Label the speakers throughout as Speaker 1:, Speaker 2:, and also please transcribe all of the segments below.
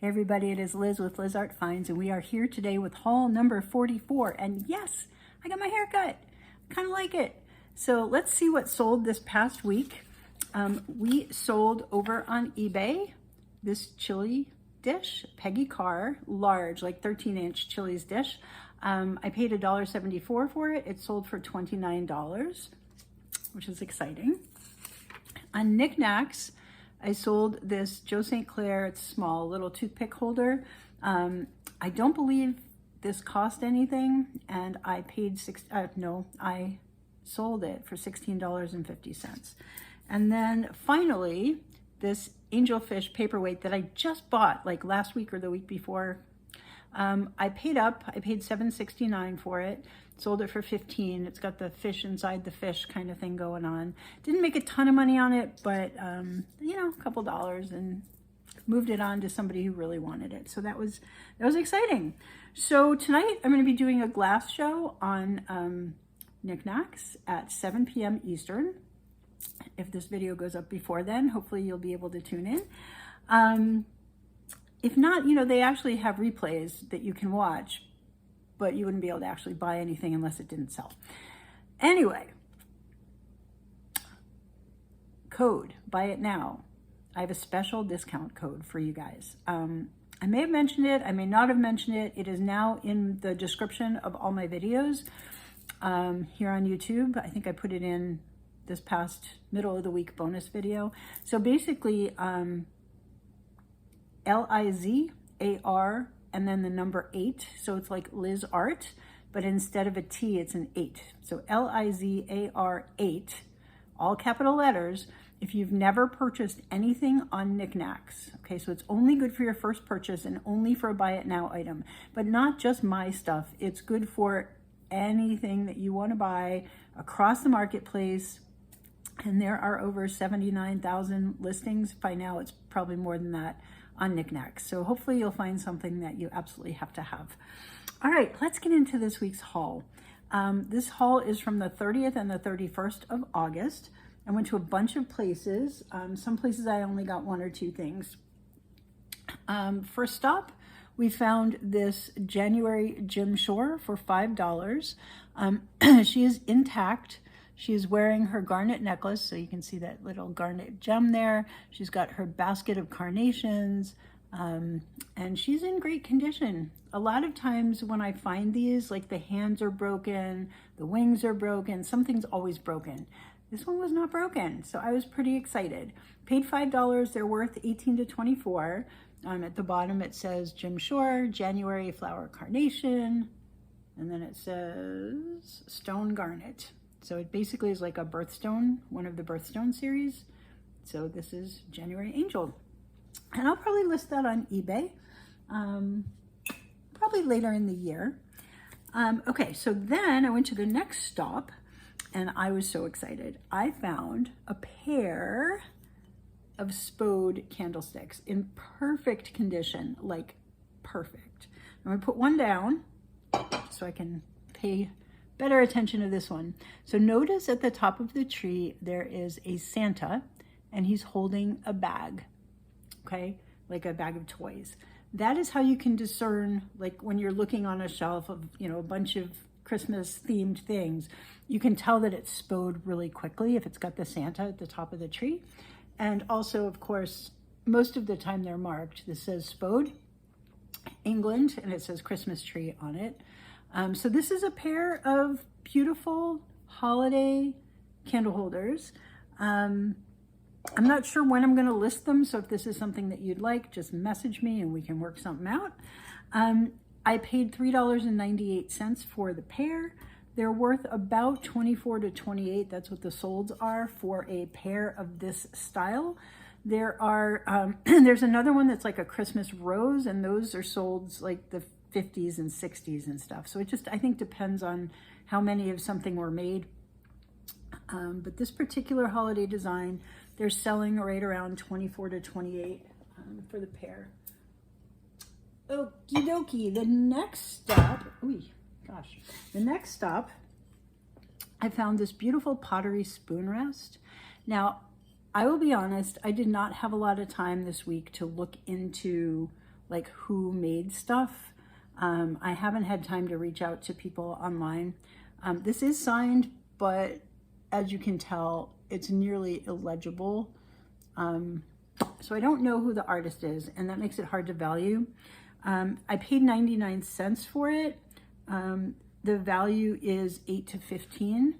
Speaker 1: Hey everybody, it is Liz with Liz Art Finds, and we are here today with haul number 44. And yes, I got my hair cut. I kind of like it. So let's see what sold this past week. We sold over on eBay this chili dish, Peggy Carr, large, like 13-inch Chili's dish. I paid $1.74 for it. It sold for $29, which is exciting. On Niknax, I sold this Joe St. Clair, it's small, little toothpick holder. I don't believe this cost anything, and I paid I sold it for $16.50. And then finally, this angelfish paperweight that I just bought like last week or the week before. I paid $7.69 for it. Sold it for $15. It's got the fish inside the fish kind of thing going on. Didn't make a ton of money on it, but you know, a couple dollars, and moved it on to somebody who really wanted it. So that was exciting. So tonight I'm going to be doing a glass show on Niknax at 7 p.m. Eastern. If this video goes up before then, hopefully you'll be able to tune in. If not, you know, they actually have replays that you can watch, but you wouldn't be able to actually buy anything unless it didn't sell. Anyway, code, buy it now. I have a special discount code for you guys. I may have mentioned it, I may not have mentioned it. It is now in the description of all my videos here on YouTube. I think I put it in this past middle of the week bonus video. So basically, LIZAR and then the number 8. So it's like Liz Art, but instead of a T, it's an 8. So LIZAR 8, all capital letters. If you've never purchased anything on Niknax, okay, so it's only good for your first purchase and only for a buy it now item, but not just my stuff. It's good for anything that you want to buy across the marketplace. And there are over 79,000 listings. By now, it's probably more than that on Niknax. So hopefully you'll find something that you absolutely have to have. All right, let's get into this week's haul. This haul is from the 30th and the 31st of August. I went to a bunch of places. Some places I only got 1 or 2 things. First stop, we found this January Jim Shore for $5. She is intact. She is wearing her garnet necklace, so you can see that little garnet gem there. She's got her basket of carnations, and she's in great condition. A lot of times when I find these, like the hands are broken, the wings are broken, something's always broken. This one was not broken, so I was pretty excited. Paid $5, they're worth $18 to $24. At the bottom it says Jim Shore, January Flower Carnation, and then it says Stone Garnet. So it basically is like a birthstone, one of the birthstone series. So this is January Angel. And I'll probably list that on eBay, probably later in the year. Okay, so then I went to the next stop and I was so excited. I found a pair of Spode candlesticks in perfect condition, like perfect. I'm gonna put one down so I can pay better attention to this one. So notice at the top of the tree, there is a Santa and he's holding a bag, okay? Like a bag of toys. That is how you can discern, like when you're looking on a shelf of, you know, a bunch of Christmas themed things, you can tell that it's Spode really quickly if it's got the Santa at the top of the tree. And also, of course, most of the time they're marked. This says Spode, England, and it says Christmas tree on it. So this is a pair of beautiful holiday candle holders. I'm not sure when I'm going to list them, so if this is something that you'd like, just message me and we can work something out. I paid $3.98 for the pair. They're worth about $24 to $28. That's what the solds are for a pair of this style. There are there's another one that's like a Christmas rose, and those are solds like the 50s and 60s and stuff. So it just, I think, depends on how many of something were made. But this particular holiday design, they're selling right around $24 to $28 for the pair. Okie dokie, the next stop, the next stop, I found this beautiful pottery spoon rest. Now, I will be honest, I did not have a lot of time this week to look into like who made stuff. I haven't had time to reach out to people online. This is signed, but as you can tell, it's nearly illegible. So I don't know who the artist is, and that makes it hard to value. I paid 99 cents for it. The value is 8 to 15.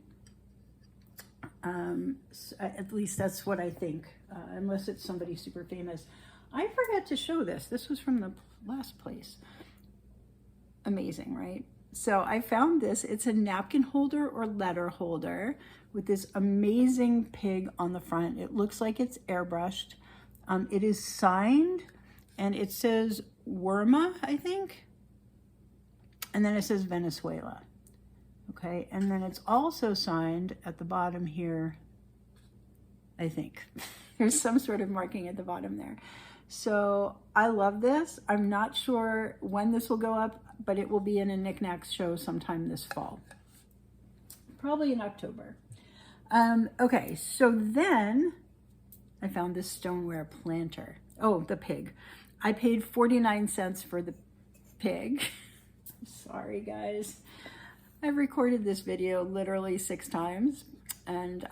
Speaker 1: So at least that's what I think, unless it's somebody super famous. I forgot to show this. This was from the last place. Amazing, right? So I found this. It's a napkin holder or letter holder with this amazing pig on the front. It looks like it's airbrushed. It is signed, and it says Werma, I think. And then it says Venezuela. Okay, and then it's also signed at the bottom here, I think. There's some sort of marking at the bottom there. So I love this. I'm not sure when this will go up, but it will be in a Niknax show sometime this fall. Probably in October. Okay, so then I found this stoneware planter. Oh, the pig. I paid 49 cents for the pig. Sorry, guys. I've recorded this video literally 6 times, and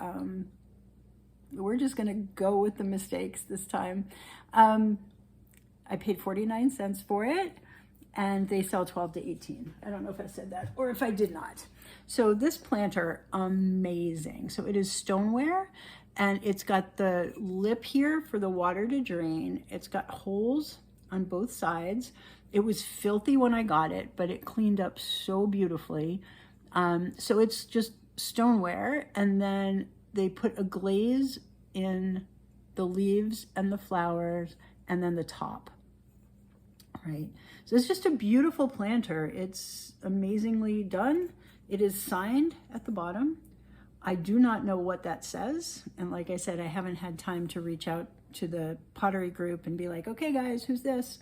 Speaker 1: we're just gonna go with the mistakes this time. I paid 49 cents for it, and they sell 12 to 18. I don't know if I said that or if I did not. So this planter, amazing. So it is stoneware, and it's got the lip here for the water to drain. It's got holes on both sides. It was filthy when I got it, but it cleaned up so beautifully. So it's just stoneware, and then they put a glaze in the leaves and the flowers and then the top, right? So it's just a beautiful planter. It's amazingly done. It is signed at the bottom. I do not know what that says. And like I said, I haven't had time to reach out to the pottery group and be like, okay guys, who's this?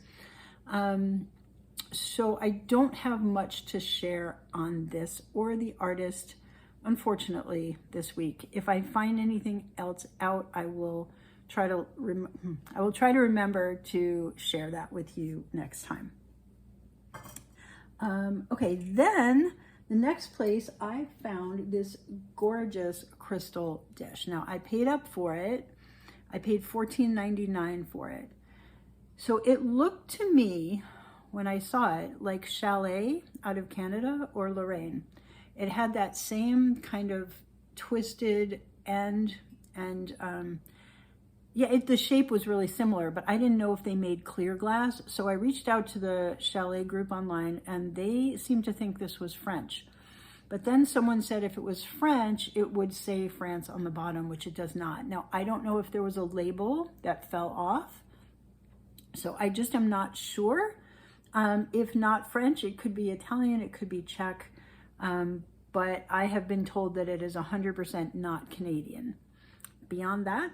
Speaker 1: So I don't have much to share on this or the artist, unfortunately, this week. If I find anything else out, I will try to remember to share that with you next time. Okay, then the next place I found this gorgeous crystal dish. Now I paid up for it. I paid $14.99 for it. So it looked to me, when I saw it, like Chalet out of Canada or Lorraine. It had that same kind of twisted end, and yeah, the shape was really similar, but I didn't know if they made clear glass. So I reached out to the Chalet group online, and they seemed to think this was French. But then someone said if it was French, it would say France on the bottom, which it does not. Now, I don't know if there was a label that fell off, so I just am not sure. If not French, it could be Italian, it could be Czech, but I have been told that it is 100% not Canadian. Beyond that,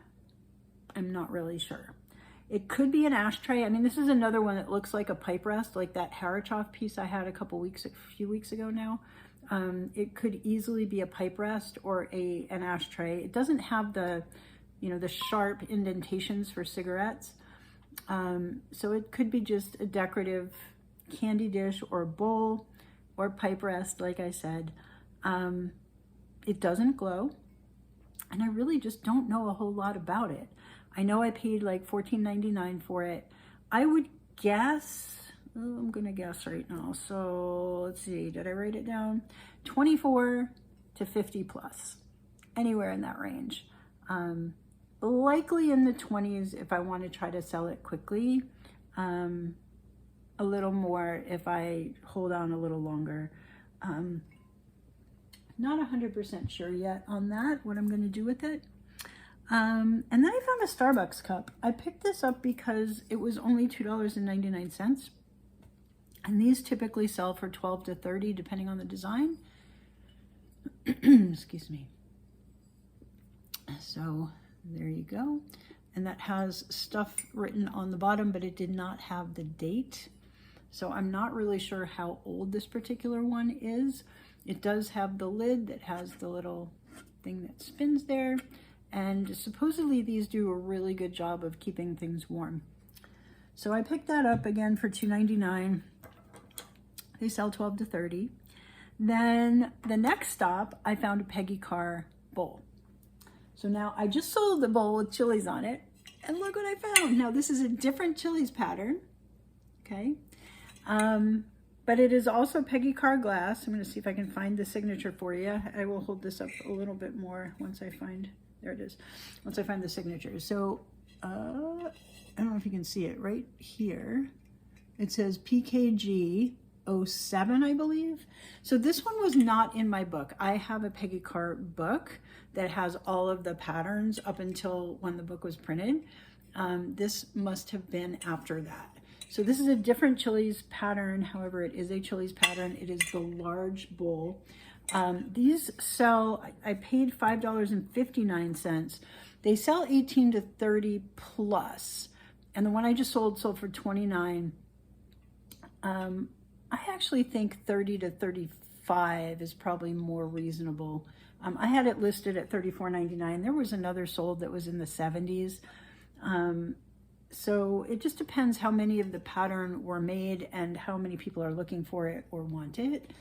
Speaker 1: I'm not really sure. It could be an ashtray. I mean, this is another one that looks like a pipe rest, like that Harachoff piece I had a few weeks ago now. It could easily be a pipe rest or an ashtray. It doesn't have the, the sharp indentations for cigarettes. So it could be just a decorative candy dish or bowl or pipe rest, like I said. It doesn't glow, and I really just don't know a whole lot about it. I know I paid like $14.99 for it. I would guess, I'm gonna guess right now. So let's see, did I write it down? 24 to 50 plus, anywhere in that range. Likely in the 20s if I want to try to sell it quickly. A little more if I hold on a little longer. Not 100% sure yet on that, what I'm going to do with it. And then I found a Starbucks cup. I picked this up because it was only $2.99. And these typically sell for 12 to 30 depending on the design. Excuse me. So there you go. And that has stuff written on the bottom, but it did not have the date. So I'm not really sure how old this particular one is. It does have the lid that has the little thing that spins there. And supposedly these do a really good job of keeping things warm. So I picked that up again for $2.99. They sell 12 to 30. Then the next stop, I found a Peggy Carr bowl. So now I just sold the bowl with chilies on it, and look what I found. Now this is a different chilies pattern, okay? But it is also Peggy Carr glass. I'm gonna see if I can find the signature for you. I will hold this up a little bit more once I find, there it is, once I find the signature. So, I don't know if you can see it right here. It says PKG 07, I believe. So this one was not in my book. I have a Peggy Carr book that has all of the patterns up until when the book was printed. This must have been after that. So this is a different chilies pattern. However, it is a chilies pattern. It is the large bowl. These sell, I paid $5.59. They sell 18 to 30 plus. And the one I just sold for 29. I actually think 30 to 35 is probably more reasonable. I had it listed at $34.99. There was another sold that was in the 70s. So it just depends how many of the pattern were made and how many people are looking for it or want it.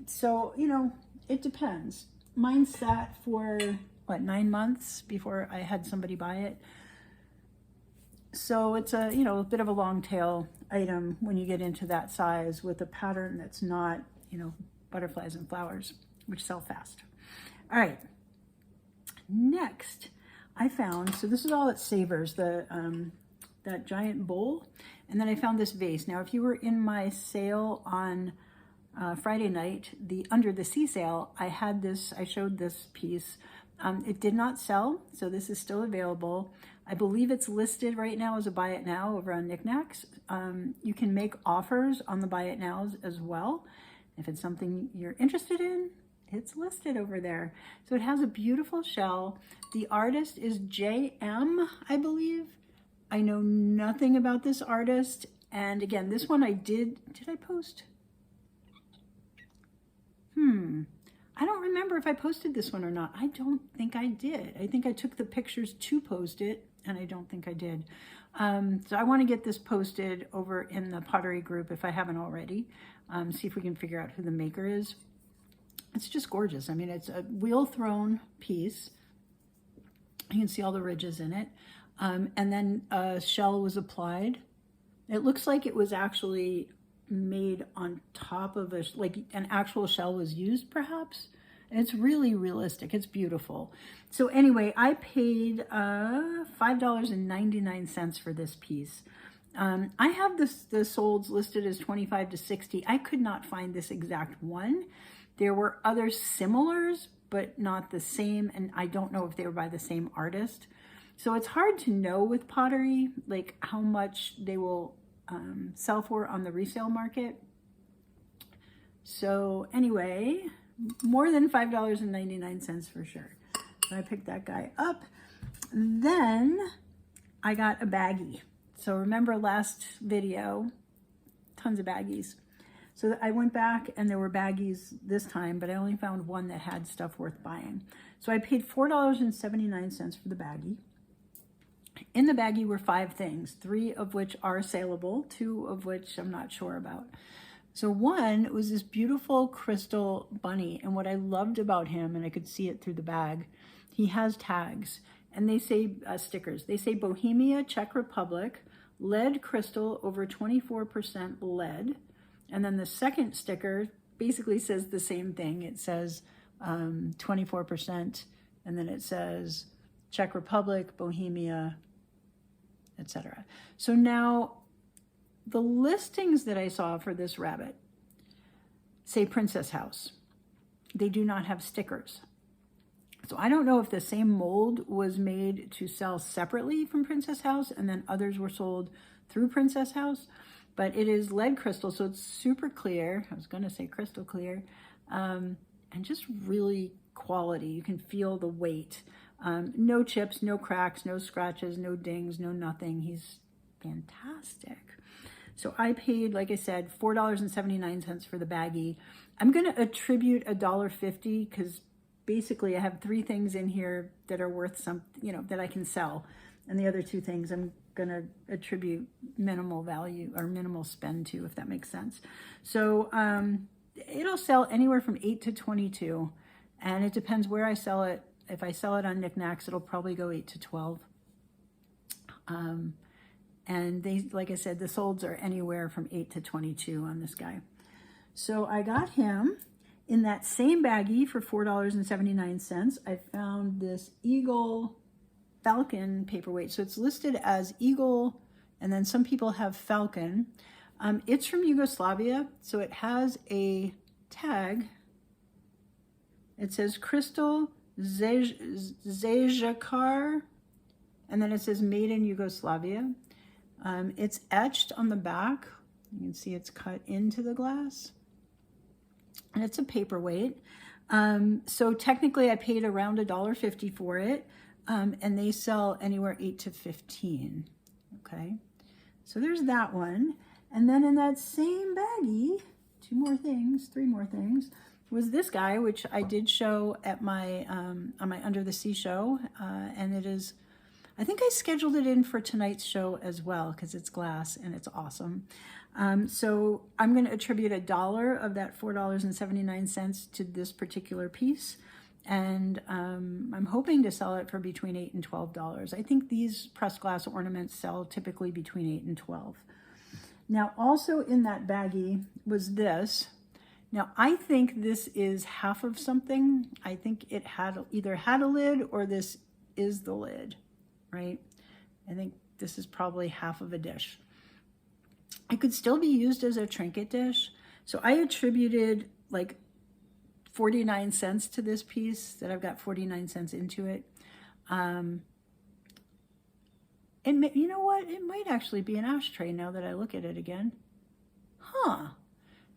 Speaker 1: So, you know, it depends. Mine sat for, what, 9 months before I had somebody buy it. So it's a, you know, a bit of a long tail item when you get into that size with a pattern that's not, you know, butterflies and flowers, which sell fast. All right. Next, I found, so this is all at Savers, the that giant bowl. And then I found this vase. Now, if you were in my sale on Friday night, the Under the Sea sale, I had this, I showed this piece. It did not sell, so this is still available. I believe it's listed right now as a buy it now over on Niknax. You can make offers on the buy it nows as well. If it's something you're interested in, it's listed over there. So it has a beautiful shell. The artist is JM, I believe. I know nothing about this artist. And again, this one I did I post? I don't remember if I posted this one or not. I don't think I did. I think I took the pictures to post it, and I don't think I did. So I want to get this posted over in the pottery group if I haven't already. See if we can figure out who the maker is. It's just gorgeous. I mean, it's a wheel thrown piece. You can see all the ridges in it. And then a shell was applied. It looks like it was actually made on top of a, like an actual shell was used perhaps. And it's really realistic. It's beautiful. So anyway, I paid $5.99 for this piece. I have the solds listed as 25 to 60. I could not find this exact one. There were other similars, but not the same. And I don't know if they were by the same artist. So it's hard to know with pottery, like how much they will sell for on the resale market. So anyway, more than $5.99 for sure. So I picked that guy up. Then I got a baggie. So remember last video, tons of baggies. So I went back and there were baggies this time, but I only found one that had stuff worth buying. So I paid $4.79 for the baggie. In the baggie were 5 things, 3 of which are saleable, 2 of which I'm not sure about. So one was this beautiful crystal bunny. And what I loved about him, and I could see it through the bag, he has tags and they say stickers. They say Bohemia, Czech Republic, lead crystal over 24% lead. And then the second sticker basically says the same thing. It says 24%, and then it says Czech Republic, Bohemia, etc. So now the listings that I saw for this rabbit say Princess House. They do not have stickers. So I don't know if the same mold was made to sell separately from Princess House and then others were sold through Princess House, but it is lead crystal, so it's super clear. I was going to say crystal clear, and just really quality. You can feel the weight. No chips, no cracks, no scratches, no dings, no nothing. He's fantastic. So I paid, like I said, $4.79 for the baggie. I'm going to attribute $1.50 because basically I have 3 things in here that are worth some, you know, that I can sell. And the other 2 things I'm gonna attribute minimal value or minimal spend to, if that makes sense. So it'll sell anywhere from 8 to 22, and it depends where I sell it. If I sell it on Niknax, it'll probably go 8 to 12. And they, like I said, the solds are anywhere from 8 to 22 on this guy. So I got him in that same baggie for $4.79. I found this Eagle Falcon paperweight. So it's listed as Eagle, and then some people have Falcon. It's from Yugoslavia, so it has a tag. It says Crystal Zajakar, and then it says made in Yugoslavia. It's etched on the back. You can see it's cut into the glass. And it's a paperweight. So technically I paid around $1.50 for it. And they sell anywhere 8 to 15. Okay. So there's that one. And then in that same baggie, three more things, was this guy, which I did show at my, on my Under the Sea show. And it is, I think I scheduled it in for tonight's show as well, because it's glass and it's awesome. So I'm going to attribute $1 of that $4.79 to this particular piece. And I'm hoping to sell it for between $8 and $12. I think these pressed glass ornaments sell typically between $8 and $12. Now, also in that baggie was this. Now, I think this is half of something. I think it either had a lid or this is the lid, right? I think this is probably half of a dish. It could still be used as a trinket dish. So I attributed like 49 cents to this piece, that I've got 49 cents into it. And you know what? It might actually be an ashtray now that I look at it again. Huh.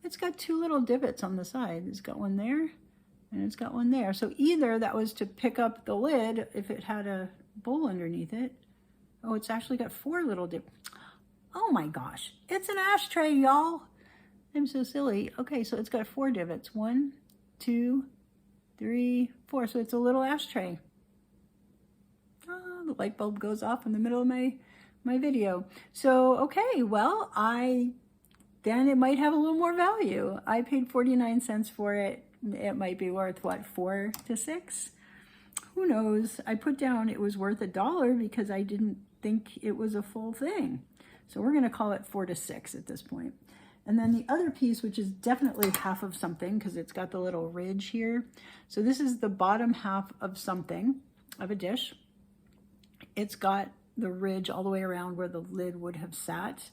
Speaker 1: It's got two little divots on the side. It's got one there and it's got one there. So either that was to pick up the lid if it had a bowl underneath it. Oh, it's actually got 4 little divots. Oh my gosh. It's an ashtray, y'all. I'm so silly. Okay, so it's got 4 divots. 1, 2, 3, 4. So it's a little ashtray. Oh, the light bulb goes off in the middle of my video. So, okay, well, then it might have a little more value. I paid 49 cents for it. It might be worth, what, 4 to 6? Who knows? I put down it was worth $1 because I didn't think it was a full thing. So we're going to call it 4 to 6 at this point. And then the other piece, which is definitely half of something because it's got the little ridge here. So this is the bottom half of something, of a dish. It's got the ridge all the way around where the lid would have sat.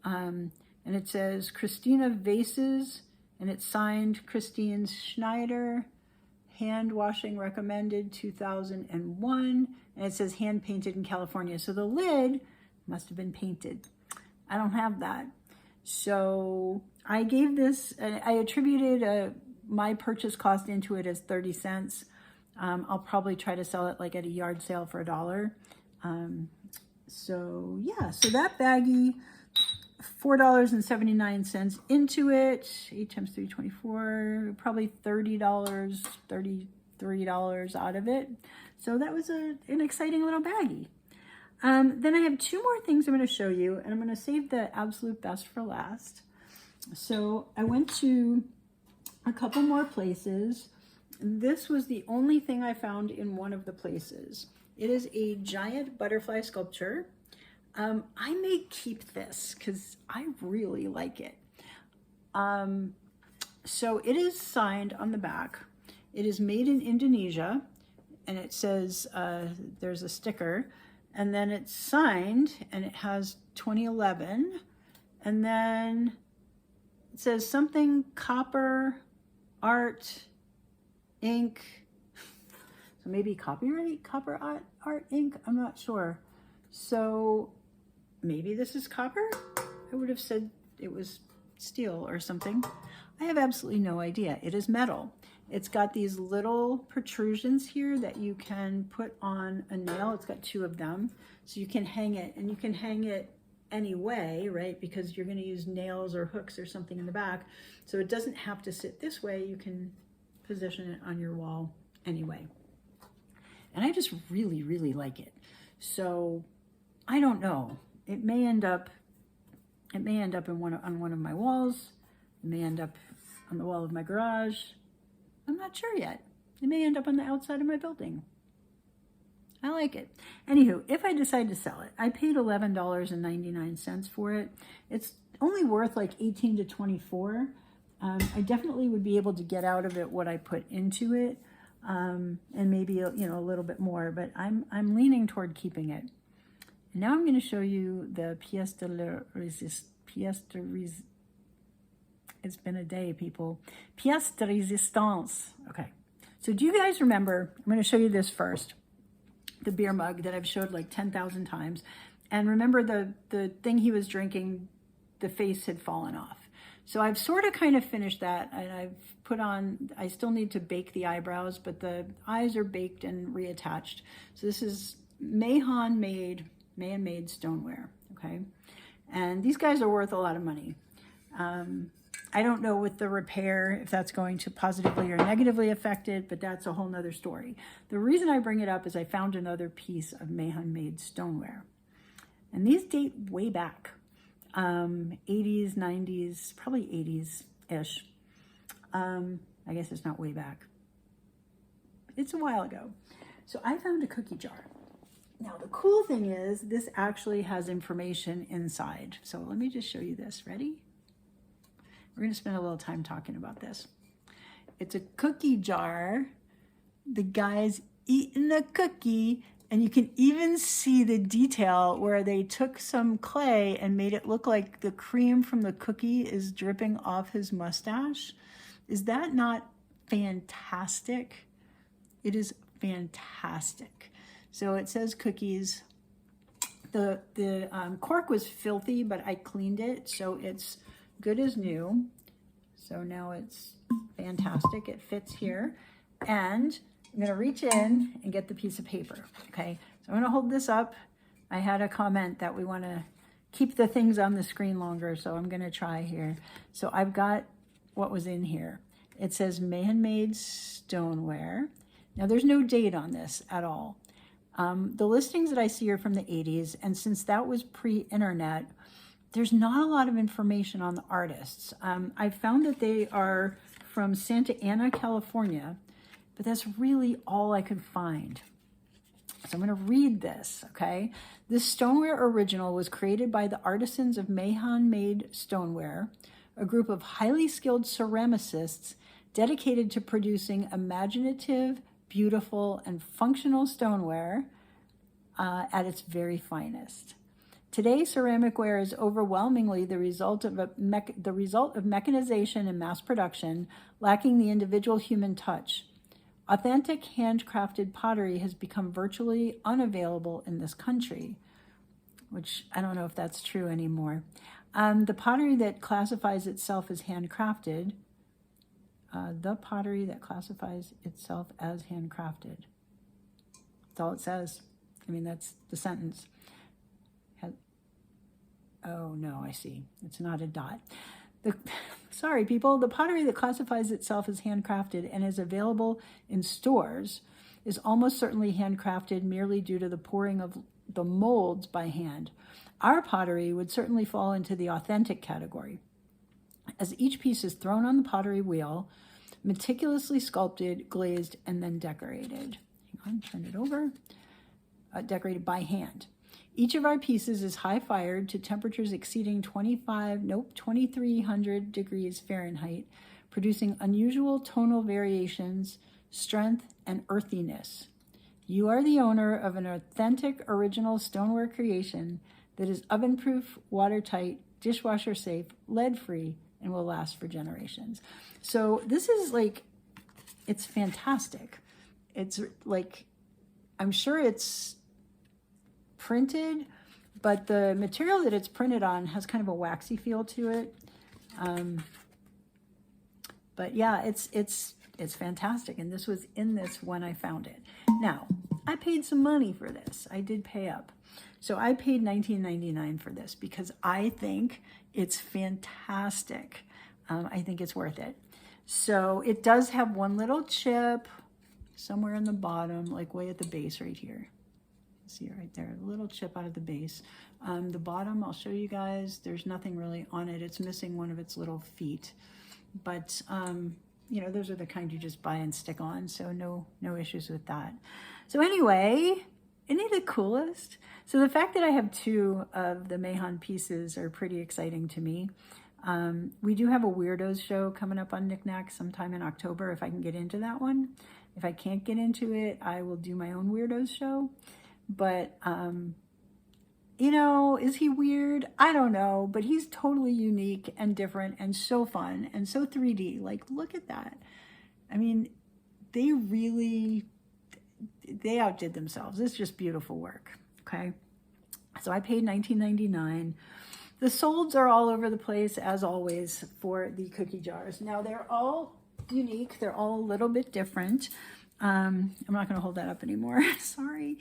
Speaker 1: And it says Christina Vases, and it's signed Christine Schneider, hand washing recommended 2001. And it says hand painted in California. So the lid must have been painted. I don't have that. So I gave this, I attributed my purchase cost into it as 30 cents. I'll probably try to sell it like at a yard sale for $1. So yeah, so that baggie, $4.79 into it, 8 times 3, 24, probably $30, $33 out of it. So that was an exciting little baggie. Then I have 2 more things I'm going to show you, and I'm going to save the absolute best for last. So I went to a couple more places. This was the only thing I found in one of the places. It is a giant butterfly sculpture. I may keep this because I really like it. So it is signed on the back. It is made in Indonesia, and it says there's a sticker. And then it's signed, and it has 2011. And then it says something copper, art, ink. So maybe copyright, copper art, ink. I'm not sure. So maybe this is copper? I would have said it was steel or something. I have absolutely no idea. It is metal. It's got these little protrusions here that you can put on a nail. It's got 2 of them. So you can hang it, and you can hang it any way, right? Because you're going to use nails or hooks or something in the back. So it doesn't have to sit this way. You can position it on your wall anyway. And I just really, really like it. So I don't know. It may end up in on one of my walls. It may end up on the wall of my garage. I'm not sure yet. It may end up on the outside of my building. I like it. Anywho, if I decide to sell it, I paid $11.99 for it. It's only worth like 18 to 24. I definitely would be able to get out of it what I put into it, and maybe a little bit more. But I'm leaning toward keeping it. And now I'm going to show you the pièce de résistance. It's been a day, people. Pièce de résistance. Okay. So do you guys remember? I'm going to show you this first. The beer mug that I've showed like 10,000 times. And remember the thing he was drinking, the face had fallen off. So I've sort of kind of finished that, and I've put on, I still need to bake the eyebrows, but the eyes are baked and reattached. So this is Mahan made stoneware, okay? And these guys are worth a lot of money. I don't know with the repair if that's going to positively or negatively affect it, but that's a whole nother story. The reason I bring it up is I found another piece of Mahan made stoneware. And these date way back, 80s, 90s, probably 80s-ish. I guess it's not way back. It's a while ago. So I found a cookie jar. Now the cool thing is this actually has information inside. So let me just show you this. Ready? We're going to spend a little time talking about this. It's a cookie jar. The guy's eating a cookie, and you can even see the detail where they took some clay and made it look like the cream from the cookie is dripping off his mustache. Is that not fantastic? It is fantastic. So it says cookies. The cork was filthy, but I cleaned it, so it's good as new. So now it's fantastic. It fits here. And I'm going to reach in and get the piece of paper. Okay. So I'm going to hold this up. I had a comment that we want to keep the things on the screen longer. So I'm going to try here. So I've got what was in here. It says Mahan made stoneware. Now there's no date on this at all. The listings that I see are from the 80s. And since that was pre-internet, there's not a lot of information on the artists. I found that they are from Santa Ana, California, but that's really all I could find. So I'm going to read this, okay? This stoneware original was created by the artisans of Mahan Made Stoneware, a group of highly skilled ceramicists dedicated to producing imaginative, beautiful, and functional stoneware at its very finest. Today, ceramic ware is overwhelmingly the result of mechanization and mass production, lacking the individual human touch. Authentic handcrafted pottery has become virtually unavailable in this country, which I don't know if that's true anymore. The pottery that classifies itself as handcrafted, That's all it says. I mean, that's the sentence. Oh, no, I see. It's not a dot. Sorry, people. The pottery that classifies itself as handcrafted and is available in stores is almost certainly handcrafted merely due to the pouring of the molds by hand. Our pottery would certainly fall into the authentic category, as each piece is thrown on the pottery wheel, meticulously sculpted, glazed, and then decorated. Hang on, turn it over. Decorated by hand. Each of our pieces is high-fired to temperatures exceeding 2,300 degrees Fahrenheit, producing unusual tonal variations, strength, and earthiness. You are the owner of an authentic, original stoneware creation that is oven-proof, watertight, dishwasher-safe, lead-free, and will last for generations. So this is like, it's fantastic. It's like, I'm sure it's printed, but the material that it's printed on has kind of a waxy feel to it. But yeah, it's fantastic. And this was in this when I found it. Now, I paid some money for this. I did pay up. So I paid $19.99 for this because I think it's fantastic. I think it's worth it. So it does have one little chip somewhere in the bottom, like way at the base right here. See it right there, a little chip out of the base. The bottom, I'll show you guys, there's nothing really on it. It's missing one of its little feet. But, you know, those are the kind you just buy and stick on, so no issues with that. So anyway, isn't it the coolest? So the fact that I have 2 of the Mahon pieces are pretty exciting to me. We do have a Weirdos show coming up on Niknax sometime in October, if I can get into that one. If I can't get into it, I will do my own Weirdos show. But, you know, is he weird? I don't know, but he's totally unique and different and so fun and so 3D. Like, look at that. I mean, they outdid themselves. It's just beautiful work, okay? So I paid $19.99. The solds are all over the place, as always, for the cookie jars. Now, they're all unique. They're all a little bit different. I'm not going to hold that up anymore. Sorry.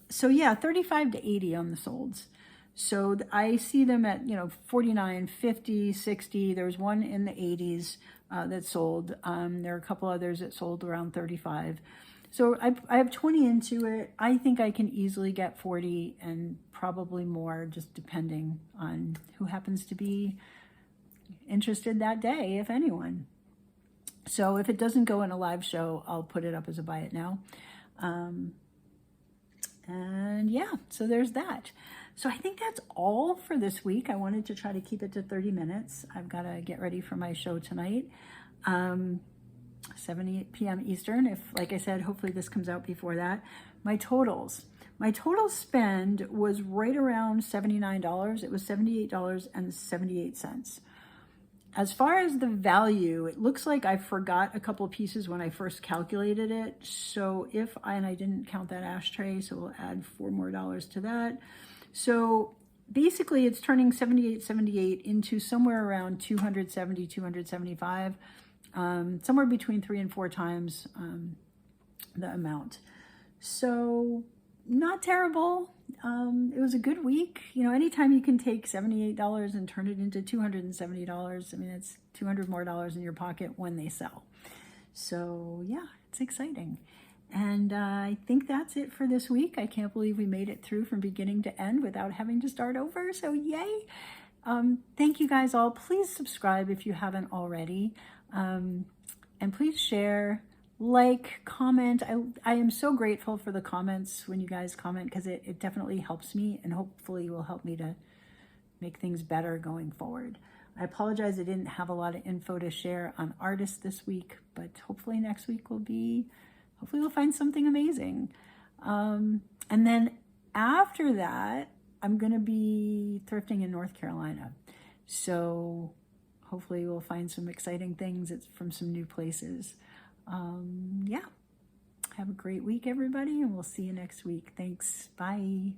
Speaker 1: So yeah, 35 to 80 on the solds. So I see them at, you know, 49, 50, 60. There's one in the 80s that sold. There are a couple others that sold around 35. So I have 20 into it. I think I can easily get 40 and probably more, just depending on who happens to be interested that day, if anyone. So if it doesn't go in a live show, I'll put it up as a buy it now. And yeah, so there's that. So I think that's all for this week. I wanted to try to keep it to 30 minutes. I've got to get ready for my show tonight. 7 p.m. Eastern. If, like I said, hopefully this comes out before that. My total spend was right around $79. It was $78.78. As far as the value, it looks like I forgot a couple of pieces when I first calculated it. So and I didn't count that ashtray, so we'll add $4 more to that. So basically it's turning $78.78 into somewhere around $270, $275, somewhere between 3 and 4 times the amount. So not terrible. It was a good week. You know, anytime you can take $78 and turn it into $270, I mean, it's $200 more in your pocket when they sell. So yeah, it's exciting. And I think that's it for this week. I can't believe we made it through from beginning to end without having to start over. So yay. Thank you guys all. Please subscribe if you haven't already. And please share, like, comment. I am so grateful for the comments when you guys comment, because it definitely helps me and hopefully will help me to make things better going forward. I apologize I didn't have a lot of info to share on artists this week, but hopefully next week hopefully we'll find something amazing. And then after that, I'm going to be thrifting in North Carolina. So hopefully we'll find some exciting things from some new places. Yeah. Have a great week, everybody, and we'll see you next week. Thanks. Bye.